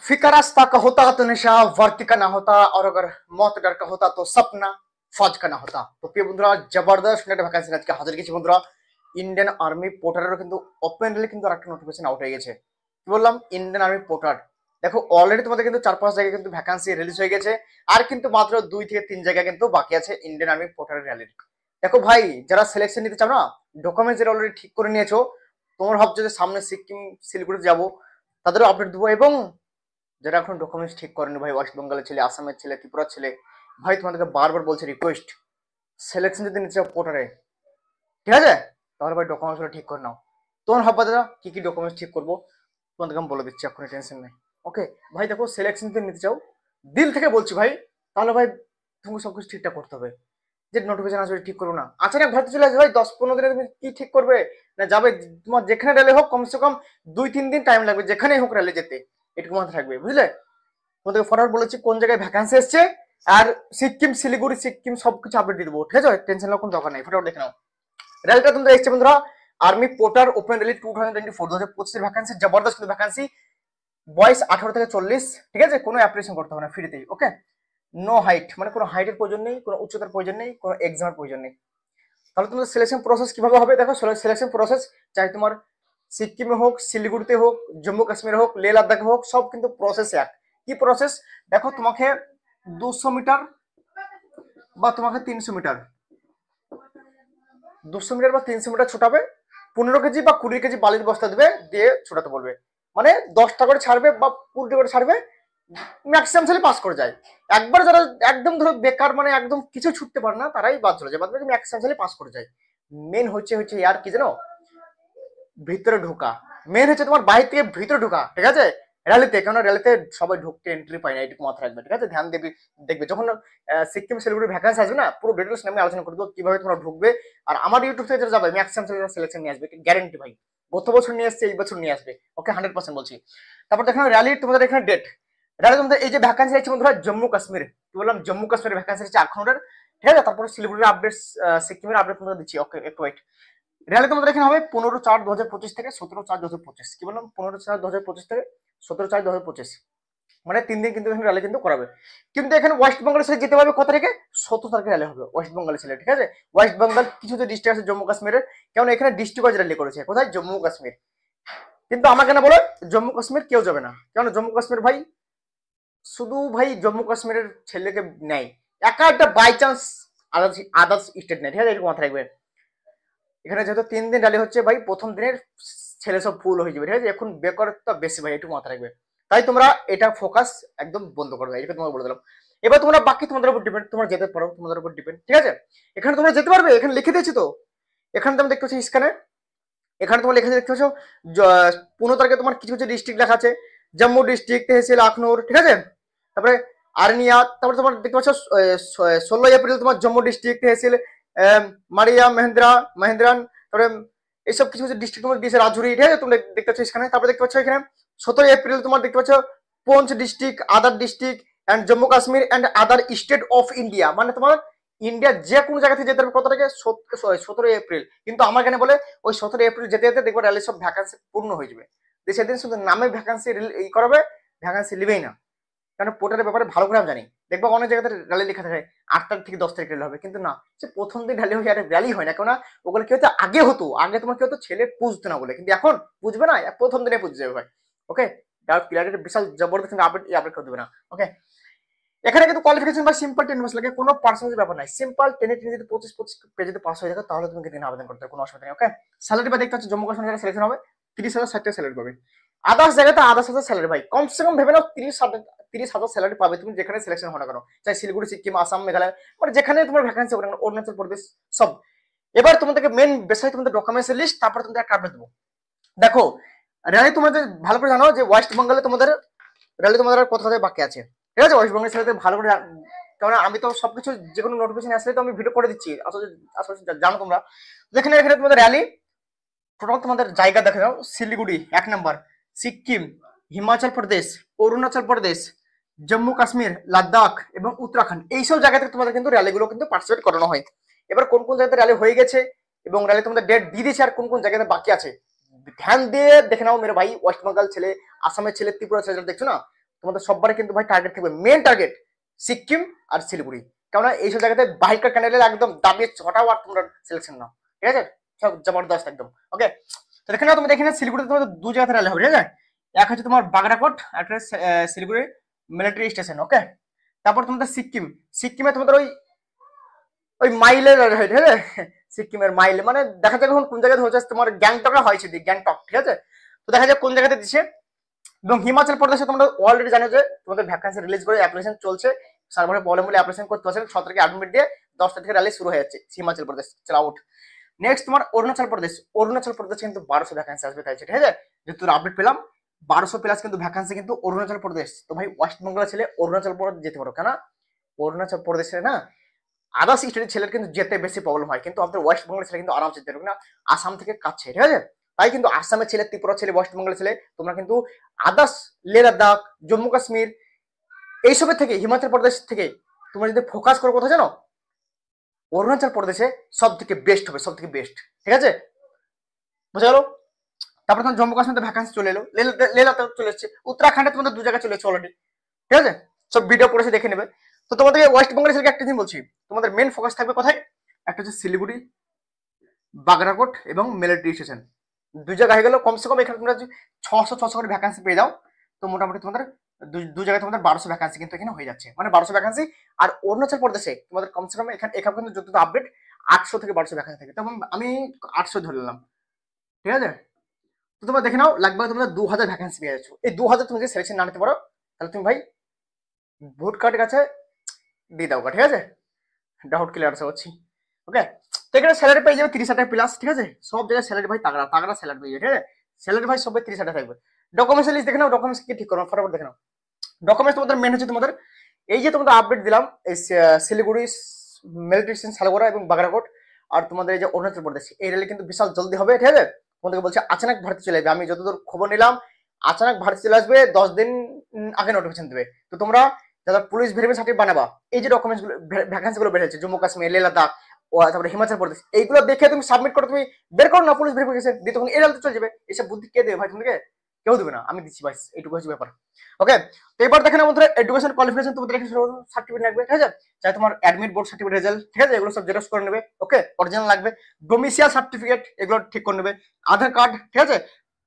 फिका रास्ता का होता तो नशा वर्ती का ना होता, और अगर मौत डर का होता तो सपना फौज का না হতা। তো প্রিয় বন্ধুরা, জবরদস্ত একটা ভ্যাকেন্সি আজকে হাজির কিছু বন্ধুরা। ইন্ডিয়ান আর্মি পোর্টারেরও কিন্তু ওপেনলি কিন্তু আরেকটা নোটিফিকেশন আউট হয়ে গেছে। কি বললাম, ইন্ডিয়ান আর্মি পোর্টার। দেখো অলরেডি তোমাদের কিন্তু 4-5 জায়গায় কিন্তু ভ্যাকেন্সি রিলিজ হয়ে গেছে, আর কিন্তু মাত্র 2 থেকে 3 জায়গা কিন্তু বাকি আছে ইন্ডিয়ান আর্মি পোর্টারের র্যালির। দেখো ভাই, যারা সিলেকশন নিতে চাও না, ডকুমেন্টস যেটা অলরেডি ঠিক করে নিয়েছো, তোমার ভাবছো যে সামনে সিকিম শিলিগুড়িতে যাবো, তাদেরও আপডেট দেবো। এবং যারা এখন ডকুমেন্টস ঠিক করেনি ভাই, ওয়েস্ট বেঙ্গলের ছেলে, আসামের ছেলে, ত্রিপুরার ছেলে, ভাই তোমাদেরকে বারবার বলছে রিকোয়েস্ট, সিলেকশন যদি নিতে চাও পোর্টারে, ঠিক আছে, তাহলে ভাই ডকুমেন্টসগুলো ঠিক করে নাও। তোমার ভাববা দাদা কি কি ডকুমেন্টস ঠিক করবো, তোমাদেরকে আমি বলে দিচ্ছি, এখন টেনশন নেই। ওকে ভাই, দেখো সিলেকশন যদি নিতে চাও, দিল থেকে বলছি ভাই, তাহলে ভাই তোমাকে সবকিছু ঠিকঠাক করতে হবে। যে নোটিফিকেশন আসবে ঠিক করবো না, আচানক ঘরে চলে আসবে ভাই, 10-15 দিনে তুমি কি ঠিক করবে না যাবে? তোমার যেখানে র্যালি হোক কমসে কম 2-3 দিন টাইম লাগবে, যেখানেই হোক র্যালি যেতে, এটুকু মাথায় থাকবে, বুঝলে? তোমাদেরকে ফরওয়ার্ড বলেছি কোন জায়গায় ভ্যাকান্সি এসছে, আর সিকিম শিলিগুড়ি সিকিম সবকিছু আপডেট দিয়ে দেবো, ঠিক আছে? টেনশন নেওয়ার কোনো দরকার নেই, ফটাফট দেখে নাও। রেলটা তোমাদের এসছে বন্ধুরা, army porter open rally 2024 2025 vacancy, জবরদস্ত কিন্তু ভ্যাকান্সি। বয়স 18 থেকে 40, ঠিক আছে? কোনো অ্যাপ্লিকেশন করতে হবে না, ফ্রিতেই। ওকে, নো হাইট, মানে কোনো হাইটের প্রয়োজন নেই, কোনো উচ্চতার প্রয়োজন নেই, কোনো এক্সামের প্রয়োজন নেই। তাহলে তোমাদের সিলেকশন প্রসেস কিভাবে হবে দেখো। সিলেকশন প্রসেস চাই তোমার সিকিমে হোক, শিলিগুড়িতে হোক, জম্মু কাশ্মীরে হোক, লে লাদাখে হোক, সব কিন্তু প্রসেস এক। কি প্রসেস দেখো, তোমাকে 200 মিটার বা তোমাকে 300 মিটার, 200 মিটার বা 300 মিটার ছোটাবে, 15 কেজি বা 20 কেজি বালির বস্তা দেবে, দিয়ে ছোটাতে বলবে। মানে 10টা করে ছাড়বে বা 20টা করে ছাড়বে, ম্যাক্সিমাম ছেলে পাস করে যায়। একবার যারা একদম ধরো বেকার, মানে একদম কিছু ছুটতে পারে না, তারাই বাদ চলে যায়, বাদ বাকি ম্যাক্সিমাম ছেলে পাস করে যায়। মেন হচ্ছে হচ্ছে আর কি জানো, ভিতরে ঢোকা। মেন হচ্ছে তোমার বাইরে থেকে ভিতরে ঢোকা, ঠিক আছে? র্যালিতে, কেন র্যালিতে সবাই ঢুকতে এন্ট্রি পায় না, এটুকু মাথায় রাখবে, ঠিক আছে? ধ্যান দেবে, দেখবে যখন সিকিম শিলিগুড়ি ভ্যাকেন্সি আসবে না, পুরো ডিটেলস আমি আলোচনা করে দেবো কিভাবে তোমরা ঢুকবে। আর আমার ইউটিউব থেকে যারা যাবে ম্যাক্সিমাম সিলেকশন নিয়ে আসবে, গ্যারেন্টি ভাই। গত বছর নিয়ে আসছে, এই বছর নিয়ে আসবে, ওকে 100% বলছি। তারপর দেখো র্যালি, তোমাদের এখানে ডেট র্যালি, তোমাদের এই যে ভ্যাকেন্সি আছে বন্ধুরা, জম্মু কাশ্মীর, কি বললাম, জম্মু কাশ্মীরের ভ্যাকেন্সি আছে 8 ঠিক আছে? তারপরে শিলিগুড়ির আপডেট, সিকিমের আপডেট তোমাদের দিচ্ছি, ওকে একটু ওয়েট। র্যালি তোমাদের এখানে হবে 15/4/2025 থেকে 17/4/2025। কি বললাম, 15/4/2025 থেকে 17/4/2025, মানে 3 দিন কিন্তু এখানে র্যালি কিন্তু করাবে। কিন্তু এখানে ওয়েস্ট বেঙ্গলের ছেলে যেতে পারবে কত তারিখে? 17 তারিখে র্যালি হবে ওয়েস্ট বেঙ্গলের ছেলে, ঠিক আছে? ওয়েস্ট বেঙ্গল কিছু যে ডিস্ট্রিক্ট আছে জম্মু কাশ্মীরের, কেমন এখানে ডিস্ট্রিক্ট ওয়াইজ র্যালি করেছে, কোথায়? জম্মু কাশ্মীর। কিন্তু আমাকে না বলে জম্মু কাশ্মীর কেউ যাবে না, কেন? জম্মু কাশ্মীর ভাই শুধু ভাই জম্মু কাশ্মীরের ছেলেকে নেয়, একা একটা বাই চান্স আদার্স স্টেট নেই, ঠিক আছে? এরকম মাথায় রাখবে। এখানে যেহেতু 3 দিন র্যালি হচ্ছে ভাই, প্রথম দিনের ছেলে সব ফুল হয়ে যাবে, ঠিক আছে? এখন বেকারত্ব বেশি ভাই, একটু মাথায় রাখবে। তাই তোমরা এটা ফোকাস একদম বন্ধ করবে, এটা তোমাকে বলে দিলাম। এবার তোমরা বাকি তোমাদের উপর ডিপেন্ড, তোমরা যেতে পারো, তোমাদের উপর ডিপেন্ড, ঠিক আছে? এখানে তোমরা যেতে পারবে, এখানে লিখে দিয়েছি তো, এখানে তুমি দেখতে পাচ্ছ স্ক্যানে, এখানে তোমার লেখা দেখতে পাচ্ছ 15 তারিখে তোমার কিছু কিছু ডিস্ট্রিক্ট লেখা আছে, জম্মু ডিস্ট্রিক্ট, তেহসিল আখনুর, ঠিক আছে? তারপরে আর্নিয়া, তারপরে তোমার দেখতে পাচ্ছ 16 এপ্রিল তোমার জম্মু ডিস্ট্রিক্ট, তেহসিল মারিয়া মহেন্দ্রান, তারপরে এইসব কিছু কিছু ডিস্ট্রিক্ট তোমার দিয়েছে, রাজুরি, ঠিক আছে? তুমি দেখতে পাচ্ছ এখানে। তারপরে দেখতে পাচ্ছ এখানে 17 এপ্রিল তোমার দেখতে পাচ্ছ পঞ্চ district, other district and Jammu Kashmir and other state of India, মানে তোমার ইন্ডিয়ার যে কোনো জায়গা থেকে যেতে পারবে কত তারিখে? 17 এপ্রিল। কিন্তু আমার এখানে বলে ওই 17 এপ্রিল যেতে যেতে দেখবো র্যালি সব ভ্যাকান্সি পূর্ণ হয়ে যাবে, সেদিন শুধু নামে ভ্যাকান্সি ই করাবে, ভ্যাকান্সি লিবেই না। কারণ পোর্টালের ব্যাপারে ভালো করে আমি জানি, দেখবো অনেক জায়গাতে র্যালি লেখা থাকে 8 তারিখ থেকে 10 তারিখ র্যালি হবে, কিন্তু না, সে প্রথম দিন র্যালি হয়ে একটা র্যালি হয় না, কেন? ওগুলো কি হতো, আগে হতো, আগে তোমার কি হতো, ছেলে পুজতো না বলে, কিন্তু এখন বুঝবে না, প্রথম দিনে পুজো যাবে ভাই। ওকে, ডাউট ক্লিয়ার, বিশাল জবরদস্ত আপডেট করে দেবে না। ওকে, এখানে কিন্তু কোয়ালিফিকেশন বা সিম্পল 10 মাস লাগে, কোনো পার্সেন্টেজ ব্যাপার নাই, সিম্পল 10 যদি 25 পেজে পাস হয়ে যায় তাহলে তুমি কিন্তু আবেদন করতে কোনো অসুবিধা নেই। ওকে, স্যালারি বা দেখতে হচ্ছে জম্মু কাশ্মীর জায়গায় সিলেকশন হবে 30,000-60,000 স্যালারি পাবে, আদার্স জায়গাতে 10,000 স্যালারি ভাই, কমসে কম ভেবে নাও 30,000 স্যালারি পাবে তুমি যেখানে সিলেকশন হয় না কেন, চাই শিলিগুড়ি, সিকিম, আসাম, মেঘালয়, মানে যেখানে তোমার ভ্যাকেন্সি হবে, অরুণাচল প্রদেশ, সব। এবার তোমাদেরকে মেন বিষয় তোমাদের ডকুমেন্টস লিস্ট, তারপর তোমাদের একটা আপডেট দেবো। দেখো র্যালি তোমাদের ভালো করে জানো যে ওয়েস্ট বেঙ্গলে তোমাদের র্যালি তোমাদের আর কোথাও বাকি আছে, ঠিক আছে? ওয়েস্ট বেঙ্গলের সাথে ভালো করে, কারণ আমি তো সবকিছু যে কোনো নোটিফিকেশন আসলে তো আমি ভিডিও করে দিচ্ছি, আসলে আসলে জানো তোমরা। যেখানে এখানে তোমাদের র্যালি টোটাল তোমাদের জায়গা দেখে নাও, শিলিগুড়ি 1 নম্বর, সিকিম, হিমাচল প্রদেশ, অরুণাচল প্রদেশ, জম্মু কাশ্মীর, লাদাখ এবং উত্তরাখণ্ড, এইসব জায়গাতে তোমাদের কিন্তু র্যালিগুলো কিন্তু পার্টিসিপেট করানো হয়। এবার কোন কোন জায়গাতে র্যালি হয়ে গেছে এবং র্যালি তোমাদের ডেট দিয়ে দিয়েছে, আর কোন কোন জায়গাতে বাকি আছে ধ্যান দিয়ে দেখে নাও মেরে ভাই। ওয়েস্ট বেঙ্গল ছেলে, আসামের ছেলে, ত্রিপুরা ছেলে দেখছো না, তোমাদের সববারে কিন্তু ভাই টার্গেট থাকবে, মেন টার্গেট সিকিম আর শিলিগুড়ি। কেননা এইসব জায়গাতে বাইকার ক্যান্ডিডেট একদম দাবিয়ে ছটাও আর তোমরা সিলেকশন নাও, ঠিক আছে, সব জবরদস্ত একদম। ওকে, তো দেখে নাও, তুমি দেখে নাও শিলিগুড়িতে তোমাদের দু জায়গাতে র্যালি হবে, ঠিক আছে। এক হচ্ছে তোমার বাগরাকোট, একটা শিলিগুড়ি মিলিটারি স্টেশন। ওকে, তারপর তোমাদের সিকিমে তোমাদের ওই ওই মাইলের হয়, ঠিক আছে, সিকিমের মাইল মানে দেখা যাক এখন কোন জায়গাতে হচ্ছে, তোমার গ্যাংটকে হয়েছে, গ্যাংটক, ঠিক আছে। তো দেখা যাক কোন জায়গাতে দিচ্ছে। এবং হিমাচল প্রদেশে তোমরা অলরেডি জানো যে তোমাদের ভ্যাকেন্সি রিলিজ করে অ্যাপ্লিকেশন চলছে, সার্ভারে প্রবলেম বলে অ্যাপ্লিকেশন করতে পারছেন, 17 তারিখে অ্যাডমিট দিয়ে 10টা থেকে র্যালি শুরু হয়ে যাচ্ছে হিমাচল প্রদেশ, চল আউট। নেক্সট তোমার অরুণাচল প্রদেশ কিন্তু 1200 ভ্যাকেন্সি আসবে, তাই ঠিক আছে, যেহেতু আপডেট পেলাম 1200 প্লাস কিন্তু ভ্যাকেন্সি কিন্তু অরুণাচল প্রদেশ। তো ভাই ওয়েস্ট বেঙ্গলের ছেলে অরুণাচল প্রদেশ যেতে পারো, কেন অরুণাচল প্রদেশে না আদার্স স্টেটের ছেলের কিন্তু যেতে বেশি প্রবলেম হয়, কিন্তু আমাদের ওয়েস্ট বেঙ্গলের ছেলে কিন্তু আরামসে যেতে পারবে না, আসাম থেকে কাছে, ঠিক আছে। তাই কিন্তু আসামের ছেলে, ত্রিপুরা ছেলে, ওয়েস্ট বেঙ্গলের ছেলে তোমরা কিন্তু আদার্স লে লাদাখ, জম্মু কাশ্মীর এইসবের থেকে, হিমাচল প্রদেশ থেকে তোমরা যদি ফোকাস করো কোথায় জানো, অরুণাচল প্রদেশে সব থেকে বেস্ট হবে, সব থেকে বেস্ট, ঠিক আছে, বুঝা গেল। তারপরে তোমার জম্মু কাশ্মীরে ভ্যাকান্সি চলে এলো, লে লাদাখ চলে এসছে, উত্তরাখণ্ডে তোমাদের 2 জায়গায় চলে এসছে অলরেডি, ঠিক আছে, সব ভিডিও করেছে দেখে নেবে। তো তোমাদের ওয়েস্ট বেঙ্গলের ছেলেকে একটা দিন বলছি, তোমাদের মেন ফোকাস থাকবে কোথায়, একটা হচ্ছে শিলিগুড়ি, বাগরাকোট এবং মিলিটারি স্টেশন, 2 জায়গা হয়ে গেল। কমসে কম এখানে তোমরা 600 করে ভ্যাকান্সি পেয়ে যাও, তো মোটামুটি তোমাদের দু জায়গায় তোমাদের 1200 ভ্যাকান্সি কিন্তু এখানে হয়ে যাচ্ছে, মানে 1200 ভ্যাকান্সি। আর অরুণাচল প্রদেশে তোমাদের কমসে কম এখানে কিন্তু যত আপডেট 800 থেকে 1200 ভ্যাকান্সি থাকে, তখন আমি 800 ধরে নিলাম, ঠিক আছে। তো তোমরা দেখে নাও, লাগবে তোমরা 2000 ভ্যাকান্সি পেয়ে যাচ্ছ। এই 2000 তুমি যদি সিলেকশন না নিতে পারো, তাহলে তুমি ভাই ভোট কার্ডের কাছে দিয়ে দাও, ঠিক আছে, ডাউট ক্লিয়ার আছে হচ্ছি। ওকে, তো এখানে স্যালারি পেয়ে যাবে 30,000 প্লাস, ঠিক আছে, সব জায়গায় স্যালারি ভাই তাগড়া তাগড়া স্যালারি পেয়ে যাবে, ঠিক আছে, স্যালারি ভাই সবাই 30,000 থাকবে। ডকুমেন্টস লিস্ট দেখে নাও, ডকুমেন্টস কি ঠিক করো ফটাফট দেখে নাও। ডকুমেন্টস তোমাদের মেন হচ্ছে তোমাদের এই যে তোমাদের আপডেট দিলাম, এই শিলিগুড়ি মিলিটারি স্টেশন, সালগোড়া এবং বাগরাকোট, আর তোমাদের এই যে অরুণাচল প্রদেশ, এই রেলে কিন্তু বিশাল জলদি হবে, ঠিক আছে। তোমাদেরকে বলছে আচানক ভর্তি চলে আসবে, আমি যতদূর খবর নিলাম আচানক ভর্তি চলে আসবে, 10 দিন আগে নোটিফিকেশন দেবে। তো তোমরা যারা পুলিশ ভেরিফিকেশন সার্টিফিকেট বানাবা, এই যে ডকুমেন্টস গুলো ভ্যাকেন্সি গুলো বের হচ্ছে, জম্মু কাশ্মীর, লে লাদাখ, তারপরে হিমাচল প্রদেশ, এইগুলো দেখে তুমি সাবমিট করো, তুমি বের করো না পুলিশ ভেরিফিকেশন দিয়ে, তখন এরাল তো চলে যাবে। এসব বুদ্ধি কে দেবে ভাই তোমাদেরকে, কেউ দেবে না, আমি দিচ্ছি ভাই, এইটুকু হচ্ছে ব্যাপার। ওকে, তো এবার দেখেন আমাদের এডুকেশন কোয়ালিফিকেশন তোমাদের এখানে সার্টিফিকেট লাগবে, ঠিক আছে, চাই তোমার অ্যাডমিট বোর্ড সার্টিফিকেট, রেজাল্ট, ঠিক আছে, এগুলো সব জেরক্স করে নেবে। ওকে, অরিজিনাল লাগবে, ডোমিসিয়াল সার্টিফিকেট এগুলো ঠিক করে নেবে, আধার কার্ড, ঠিক আছে,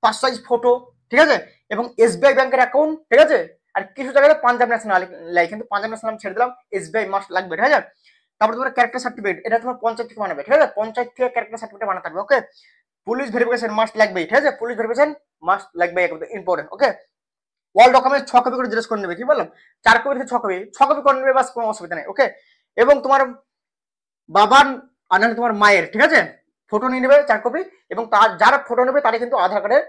5 সাইজ ফটো, ঠিক আছে, এবং এসবিআই ব্যাংকের অ্যাকাউন্ট, ঠিক আছে। আর কিছু জায়গায় পাঞ্জাব ন্যাশনাল লাগে, কিন্তু পাঞ্জাব ন্যাশনাল ছেড়ে দিলাম, এসবিআই মাস্ট লাগবে, ঠিক আছে। তারপরে তোমার ক্যারেক্টার সার্টিফিকেট, এটা তোমার পঞ্চায়েত থেকে বানাবে, ঠিক আছে, পঞ্চায়েত থেকে ক্যারেক্টার সার্টিফিকেট বানাতে হবে। ওকে, পুলিশ ভেরিফিকেশন মাস্ট লাগবে, ঠিক আছে, পুলিশ ভেরিফিকেশন মাস্ট লাগবে, ইম্পর্টেন্ট। ওকে, ওয়াল ডকুমেন্ট 6 কপি করে জেরক্স করে নেবে, কি বললাম, 4 কপি থেকে 6 কপি করে নেবে, বাস, কোনো অসুবিধা নেই। ওকে, এবং তোমার বাবার আর নাহলে তোমার মায়ের, ঠিক আছে, ফটো নিয়ে নেবে 4 কপি, এবং তার যারা ফটো নেবে তারা কিন্তু আধার কার্ডের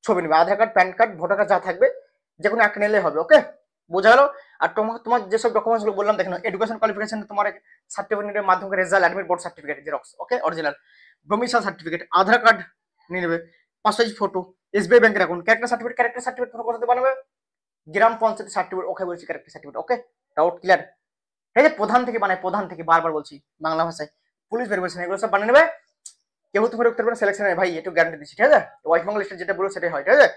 ছবি নেবে, Aadhaar card, pan card, voter card যা থাকবে যে কোনো একটা নিলে হবে। ওকে, বোঝা গেল। আর তোমার যেসব ডকুমেন্টস গুলো বললাম, দেখেন এডুকেশন কোয়ালিফিকেশন, তোমার সার্টিফিকেটের মাধ্যমে result, admit board certificate xerox, okay, original, domicile certificate, Aadhaar card নিয়ে নেবে, 5 সাইজ ফটো, এসবিআই ব্যাংকের অ্যাকাউন্ট, ক্যারেক্টার সার্টিফিকেট তোমার কোথাতে বানাবে, গ্রাম পঞ্চায়েত সার্টিফিকেট। ওকে, বলছি character certificate. Okay, doubt clear. এই যে প্রধান থেকে বানায়, প্রধান থেকে, বারবার বলছি বাংলা ভাষায়, পুলিশ ভেরিফিকেশন এগুলো সব বানিয়ে নেবে, কেউ তোমার উত্তর পারে সিলেকশন ভাই, একটু গ্যারান্টি দিচ্ছি, ঠিক আছে, ওয়েস্ট বেঙ্গল স্টেট যেটা বলবো সেটাই হয়, ঠিক আছে।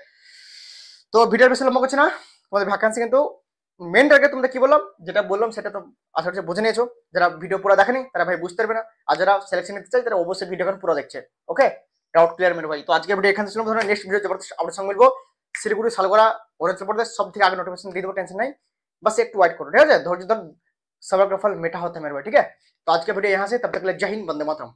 তো ভিডিওর বেশি লম্বা করছে না, তোমাদের ভ্যাকান্সি কিন্তু মেন টার্গেট তোমাদের কি বললাম, যেটা বললাম সেটা তো আশা করছি বুঝে নিয়েছো, যারা ভিডিও পুরো দেখেনি তারা ভাই বুঝতে পারবে না, আর যারা সিলেকশন নিতে চাই তারা অবশ্যই ভিডিও পুরো দেখছে। ওকে, ডাউট ক্লিয়ার মেরে ভাই। তো আজকে ভিডিও এখানে ছিল, ধরো নেক্সট ভিডিও জবরদস্ত আপনার সঙ্গে মিলবো, শিলিগুড়ি, সালগোড়া, অরুণাচল প্রদেশ সব থেকে আগে নোটিফিকেশন দিয়ে দেবো, টেনশন নাই, बस একটু ওয়েট করো, ঠিক আছে, ধৈর্য ধর, सबर का फल मीठा होता है मेरे भाई, ठीक है। तो आज के वीडियो यहाँ से, तब तक के लिए जय हिंद, वंदे मातरम।